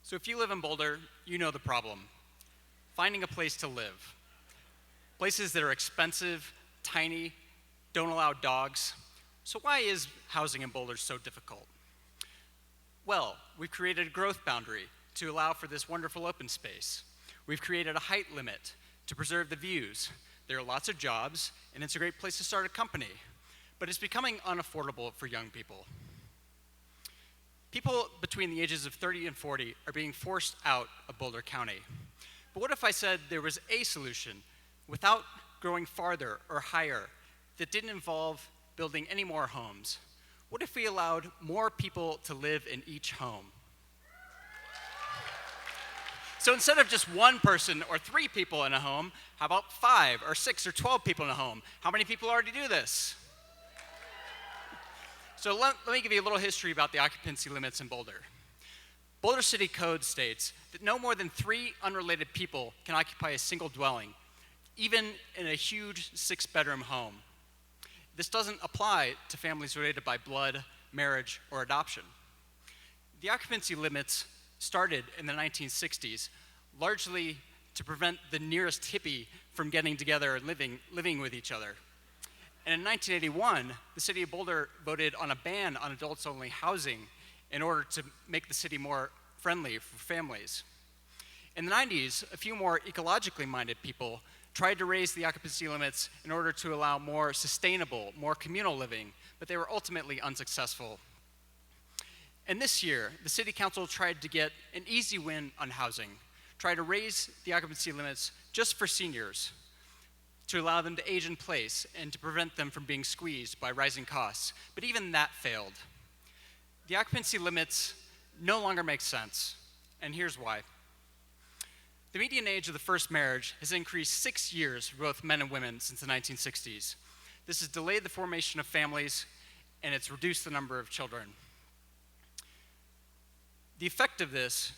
So if you live in Boulder, you know the problem. Finding a place to live. Places that are expensive, tiny, don't allow dogs. So why is housing in Boulder so difficult? Well, we've created a growth boundary to allow for this wonderful open space. We've created a height limit to preserve the views. There are lots of jobs, and it's a great place to start a company. But it's becoming unaffordable for young people. People between the ages of 30 and 40 are being forced out of Boulder County. But what if I said there was a solution without growing farther or higher that didn't involve building any more homes? What if we allowed more people to live in each home? So instead of just one person or 3 people in a home, how about 5 or 6 or 12 people in a home? How many people already do this? So let me give you a little history about the occupancy limits in Boulder. Boulder City Code states that no more than 3 unrelated people can occupy a single dwelling, even in a huge 6-bedroom home. This doesn't apply to families related by blood, marriage, or adoption. The occupancy limits started in the 1960s, largely to prevent the nearest hippie from getting together and living with each other. And in 1981, the city of Boulder voted on a ban on adults-only housing in order to make the city more friendly for families. In the 90s, a few more ecologically minded people tried to raise the occupancy limits in order to allow more sustainable, more communal living, but they were ultimately unsuccessful. And this year, the city council tried to get an easy win on housing, tried to raise the occupancy limits just for seniors, to allow them to age in place and to prevent them from being squeezed by rising costs. But even that failed. The occupancy limits no longer make sense, and here's why. The median age of the first marriage has increased 6 years for both men and women since the 1960s. This has delayed the formation of families, and it's reduced the number of children. The effect of this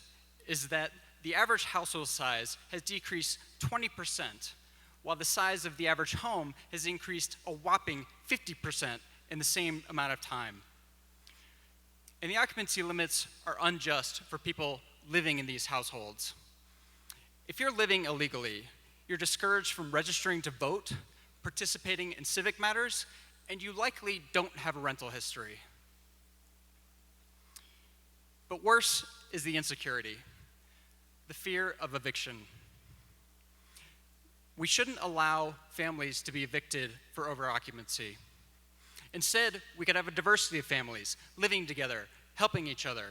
is that the average household size has decreased 20%, while the size of the average home has increased a whopping 50% in the same amount of time. And the occupancy limits are unjust for people living in these households. If you're living illegally, you're discouraged from registering to vote, participating in civic matters, and you likely don't have a rental history. But worse is the insecurity, the fear of eviction. We shouldn't allow families to be evicted for overoccupancy. Instead, we could have a diversity of families living together, helping each other.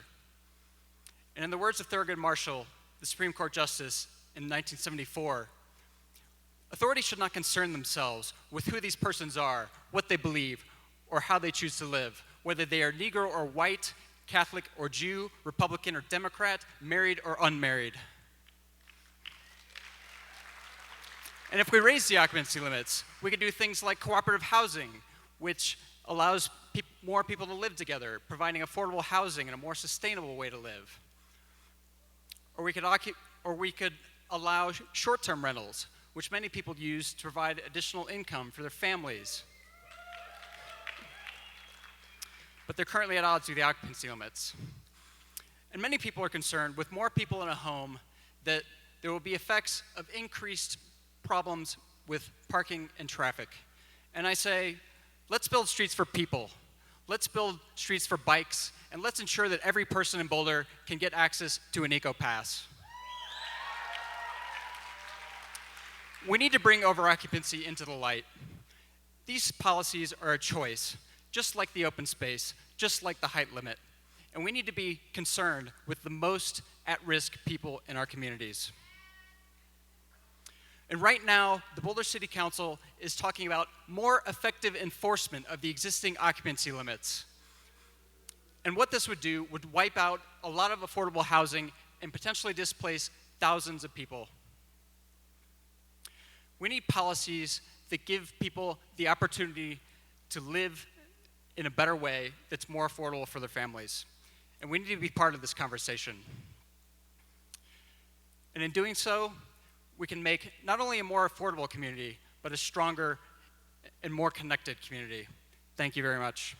And in the words of Thurgood Marshall, the Supreme Court Justice in 1974, authorities should not concern themselves with who these persons are, what they believe, or how they choose to live, whether they are Negro or white, Catholic or Jew, Republican or Democrat, married or unmarried. And if we raise the occupancy limits, we could do things like cooperative housing, which allows more people to live together, providing affordable housing and a more sustainable way to live. Or we could allow short-term rentals, which many people use to provide additional income for their families. But they're currently at odds with the occupancy limits. And many people are concerned with more people in a home that there will be effects of increased problems with parking and traffic. And I say, let's build streets for people. Let's build streets for bikes, and let's ensure that every person in Boulder can get access to an eco-pass. We need to bring overoccupancy into the light. These policies are a choice, just like the open space, just like the height limit. And we need to be concerned with the most at-risk people in our communities. And right now, the Boulder City Council is talking about more effective enforcement of the existing occupancy limits. And what this would do would wipe out a lot of affordable housing and potentially displace thousands of people. We need policies that give people the opportunity to live in a better way that's more affordable for their families. And we need to be part of this conversation. And in doing so, we can make not only a more affordable community, but a stronger and more connected community. Thank you very much.